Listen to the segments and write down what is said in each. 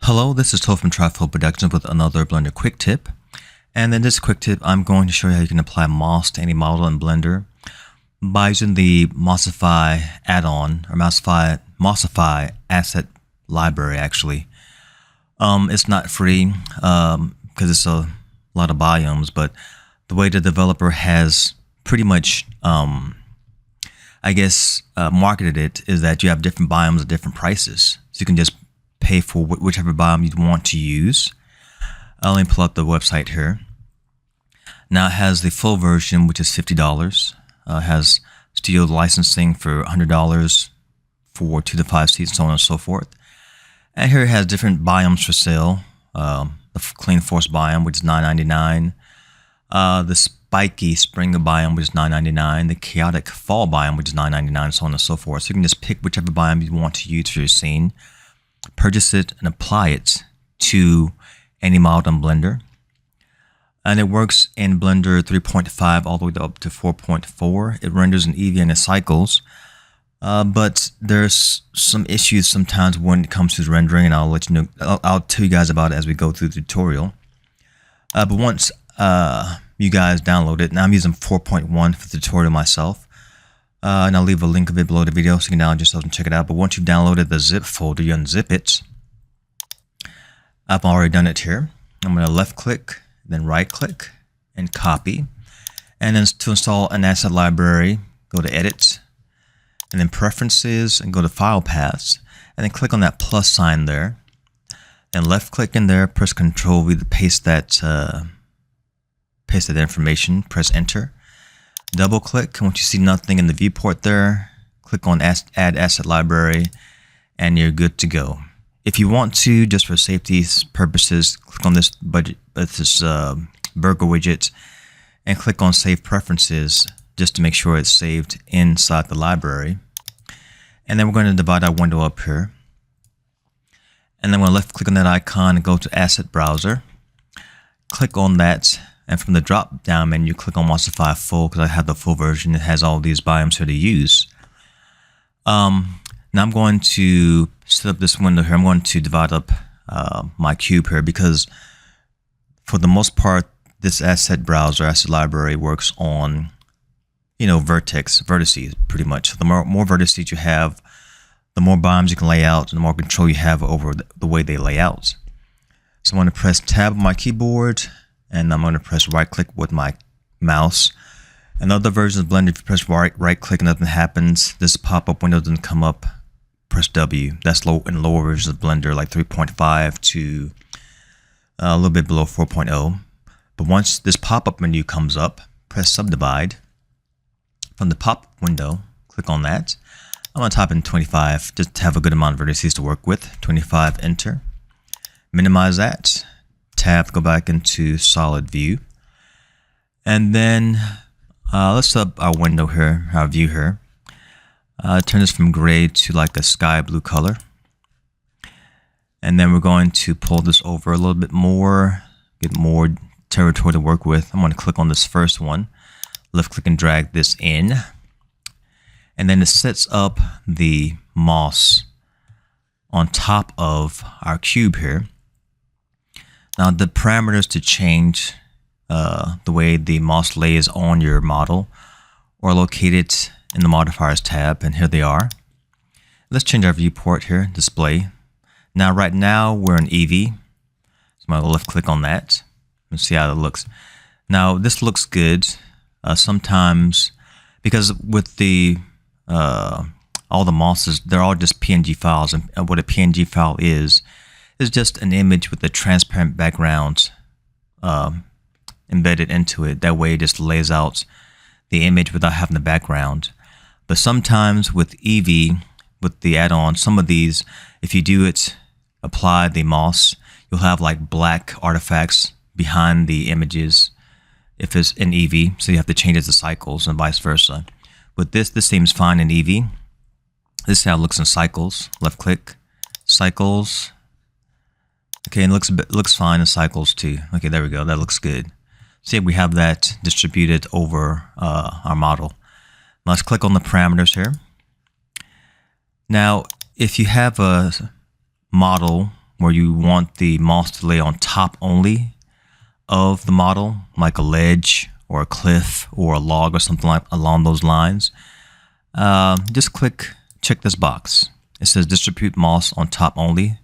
Hello, this is Tola from Trifold Productions with another Blender quick tip. And in this quick tip, I'm going to show you how you can apply Moss to any model in Blender by using the Mossify add-on, or Mossify Asset Library, actually. It's not free because it's a lot of biomes, but the way the developer has pretty much, marketed it is that you have different biomes at different prices. So you can just pay for whichever biome you want to use. Let me pull up the website here. Now it has the full version, which is $50. It has studio licensing for $100 for 2 to 5 seats, so on and so forth. And here it has different biomes for sale. The Clean Force biome, which is $9.99. The Spiky Spring biome, which is $9.99. The Chaotic Fall biome, which is $9.99, so on and so forth. So you can just pick whichever biome you want to use for your scene, purchase it, and apply it to any model in Blender. And it works in Blender 3.5 all the way up to 4.4. It renders in Eevee and it cycles. But there's some issues sometimes when it comes to rendering, and I'll let you know. I'll tell you guys about it as we go through the tutorial. But once you guys download it, now I'm using 4.1 for the tutorial myself. And I'll leave a link of it below the video so you can download yourself and check it out. But once you've downloaded the zip folder, you unzip it. I've already done it here. I'm going to left click, then right click, and copy. And then to install an asset library, go to Edit, and then Preferences, and go to File Paths, and then click on that plus sign there. Then left click in there, press Control V to paste that information, press Enter. Double click, and once you see nothing in the viewport there, click on Add Asset Library, and you're good to go. If you want to, just for safety purposes, click on this burger widget and click on Save Preferences just to make sure it's saved inside the library. And then we're going to divide our window up here. And then we're going to left click on that icon and go to Asset Browser. Click on that. And from the drop down menu, click on Mossify Full because I have the full version. It has all these biomes here to use. Now I'm going to set up this window here. I'm going to divide up my cube here because for the most part, this asset browser, asset library works on, vertices pretty much. The more vertices you have, the more biomes you can lay out and the more control you have over the way they lay out. So I'm going to press Tab on my keyboard. And I'm going to press right click with my mouse. In other versions of Blender, if you press right click and nothing happens, this pop-up window doesn't come up, press W. That's in lower versions of Blender, like 3.5 to a little bit below 4.0. But once this pop-up menu comes up, press Subdivide. From the pop-up window, click on that. I'm going to type in 25 just to have a good amount of vertices to work with. 25, enter. Minimize that. Tab, go back into solid view, and then let's set up our window here, our view here. Turn this from gray to like a sky blue color, and then we're going to pull this over a little bit more, get more territory to work with. I'm going to click on this first one, left click and drag this in, and then it sets up the moss on top of our cube here. Now the parameters to change the way the moss lays on your model are located in the modifiers tab, and here they are. Let's change our viewport here, display. Now right now we're in Eevee, so I'm going to left click on that and see how it looks. Now this looks good sometimes because with the all the mosses, they're all just PNG files, and what a PNG file is just an image with a transparent background embedded into it. That way it just lays out the image without having the background. But sometimes with Eevee, with the add-on, some of these, if you do it, apply the moss, you'll have like black artifacts behind the images if it's in Eevee, so you have to change it to cycles and vice versa. But this seems fine in Eevee. This is how it looks in cycles. Left click, cycles. Okay, and it looks fine in cycles too. Okay, there we go. That looks good. See, we have that distributed over our model. Now let's click on the parameters here. Now, if you have a model where you want the moss to lay on top only of the model, like a ledge or a cliff or a log or something like along those lines, just check this box. It says distribute moss on top only.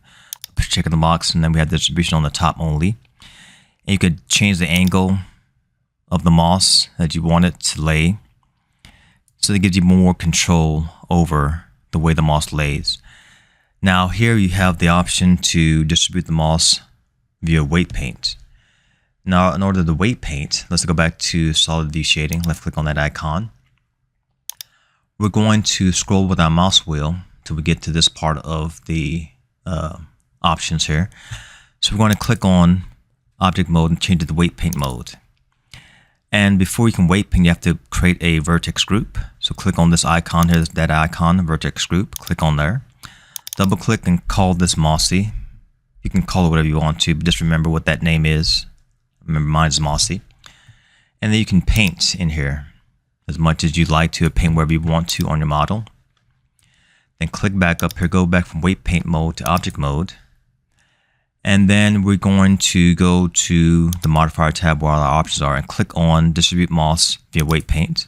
Check the box, and then we have distribution on the top only. And you could change the angle of the moss that you want it to lay, so it gives you more control over the way the moss lays. Now here you have the option to distribute the moss via weight paint. Now in order to weight paint, let's go back to solid view shading. Left click on that icon. We're going to scroll with our mouse wheel till we get to this part of the options here. So we're going to click on object mode and change it to weight paint mode. And before you can weight paint, you have to create a vertex group. So click on this icon here, that icon, vertex group. Click on there. Double click and call this Mossy. You can call it whatever you want to, but just remember what that name is. Remember, mine is Mossy. And then you can paint in here as much as you'd like to, paint wherever you want to on your model. Then click back up here, go back from weight paint mode to object mode. And then we're going to go to the modifier tab where all our options are and click on distribute moss via weight paint.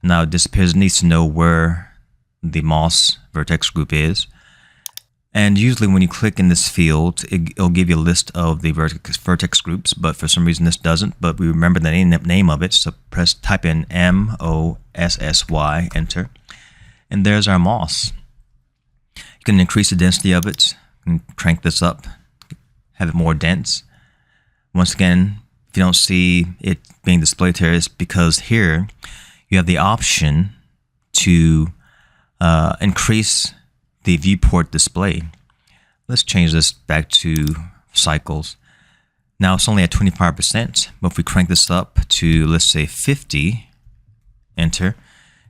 Now it disappears. It needs to know where the moss vertex group is. And usually when you click in this field, it'll give you a list of the vertex groups, but for some reason this doesn't. But we remember the name of it, so type in MOSSY, enter. And there's our moss. You can increase the density of it, and crank this up, have it more dense. Once again, if you don't see it being displayed here, it's because here you have the option to increase the viewport display. Let's change this back to cycles. Now it's only at 25%, but if we crank this up to, let's say, 50, enter,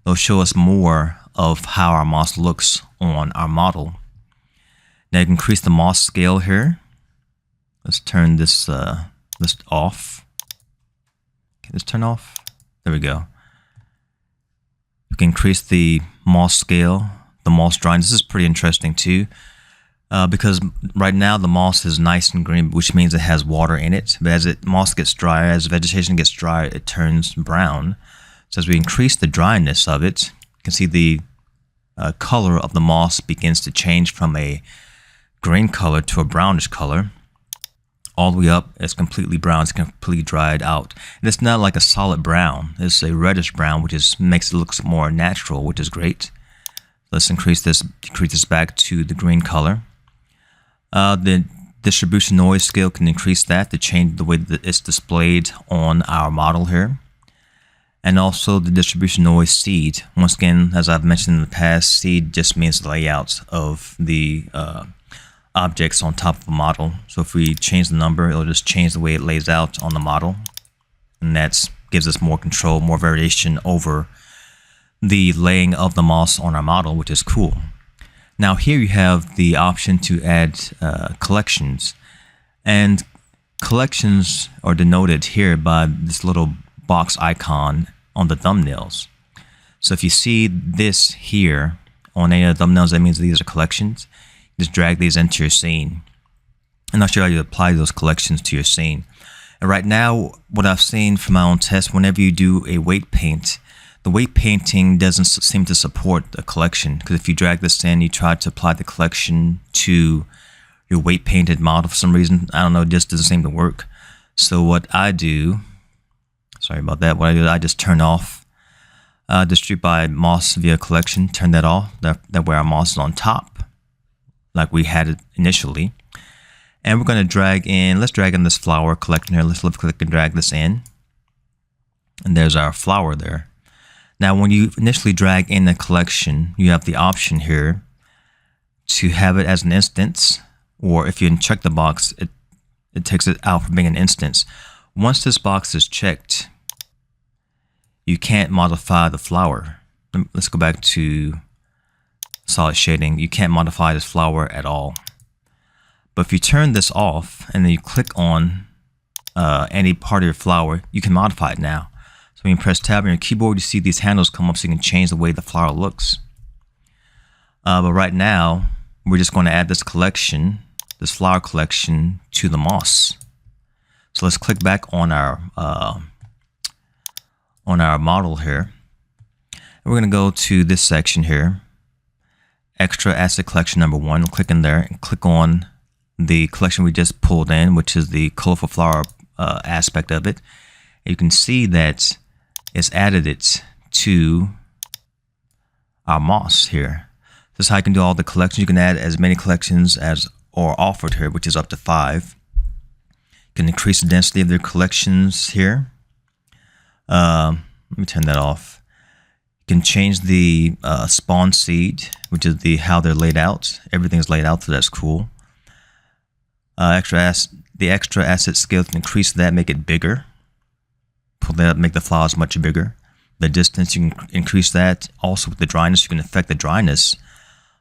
it'll show us more of how our moss looks on our model. Now you can increase the moss scale here. Let's turn this list off. Can this turn off? There we go. We can increase the moss scale, the moss drying. This is pretty interesting too, because right now the moss is nice and green, which means it has water in it. But as moss gets drier, as vegetation gets drier, it turns brown. So as we increase the dryness of it, you can see the color of the moss begins to change from a green color to a brownish color. All the way up, it's completely brown. It's completely dried out. And it's not like a solid brown. It's a reddish brown, which makes it look more natural, which is great. Let's decrease this back to the green color. The distribution noise scale can increase that to change the way that it's displayed on our model here. And also the distribution noise seed. Once again, as I've mentioned in the past, seed just means the layout of the objects on top of a model. So if we change the number, it'll just change the way it lays out on the model. And that gives us more control, more variation over the laying of the moss on our model, which is cool. Now here you have the option to add collections, and collections are denoted here by this little box icon on the thumbnails. So if you see this here on any of the thumbnails, that means these are collections. Just drag these into your scene, and I'll show you how to apply those collections to your scene. And right now, what I've seen from my own test, whenever you do a weight paint, the weight painting doesn't seem to support a collection, because if you drag this in, you try to apply the collection to your weight painted model for some reason, I don't know, it just doesn't seem to work. So what I do, sorry about that, what I do is I just turn off distribute by moss via collection, turn that off, that way our moss is on top, like we had it initially. And we're going to drag in, let's drag in this flower collection here. Let's left click and drag this in. And there's our flower there. Now, when you initially drag in the collection, you have the option here to have it as an instance, or if you check the box, it takes it out from being an instance. Once this box is checked, you can't modify the flower. Let's go back to solid shading. You can't modify this flower at all. But if you turn this off and then you click on any part of your flower, you can modify it now. So when you press tab on your keyboard, you see these handles come up so you can change the way the flower looks. But right now, we're just going to add this collection this flower collection to the moss. So let's click back on our model here. And we're going to go to this section here, extra asset collection number 1. Click in there and click on the collection we just pulled in, which is the colorful flower aspect of it. And you can see that it's added it to our moss here. This is how you can do all the collections. You can add as many collections as are offered here, which is up to 5. You can increase the density of their collections here. Let me turn that off. You can change the spawn seed, which is how they're laid out. Everything's laid out, so that's cool. The extra asset scale, can increase that, make it bigger. Pull that up, make the flowers much bigger. The distance, you can increase that. Also with the dryness, you can affect the dryness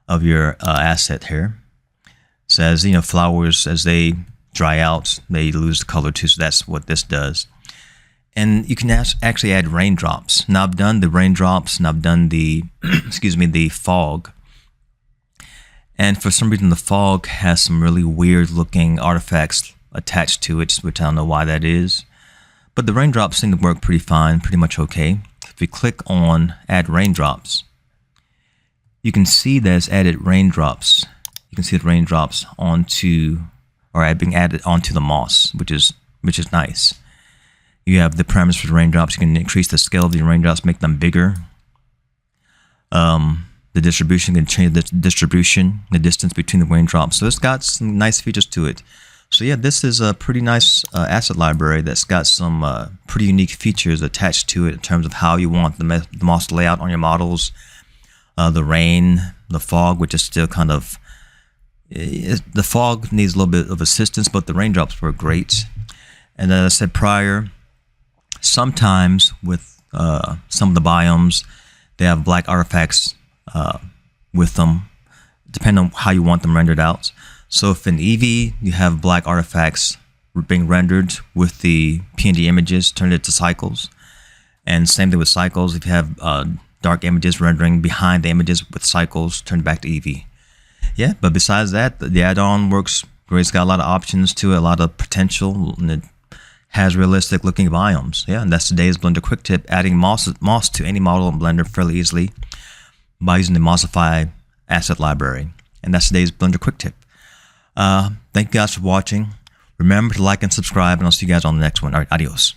of your asset here. It says, flowers, as they dry out, they lose the color too, so that's what this does. And you can actually add raindrops. Now I've done the raindrops, and I've done the, the fog. And for some reason, the fog has some really weird looking artifacts attached to it, which I don't know why that is. But the raindrops seem to work pretty fine, pretty much okay. If we click on add raindrops, you can see that it's added raindrops. You can see the raindrops being added onto the moss, which is nice. You have the parameters for the raindrops. You can increase the scale of the raindrops, make them bigger. The distribution, can change the distribution, the distance between the raindrops. So it's got some nice features to it. So yeah, this is a pretty nice asset library that's got some pretty unique features attached to it in terms of how you want the moss layout on your models. The rain, the fog, which is still kind of, the fog needs a little bit of assistance, but the raindrops were great. And as I said prior, sometimes with some of the biomes, they have black artifacts with them, depending on how you want them rendered out. So if in Eevee you have black artifacts being rendered with the PNG images, turn it to cycles. And same thing with cycles. If you have dark images rendering behind the images with cycles, turn it back to Eevee. Yeah, but besides that, the add-on works great. It's got a lot of options to it, a lot of potential, and it has realistic looking biomes. Yeah, and that's today's Blender quick tip, adding moss to any model in Blender fairly easily by using the Mossify Asset Library. And that's today's Blender quick tip. Thank you guys for watching. Remember to like and subscribe, and I'll see you guys on the next one. All right, adios.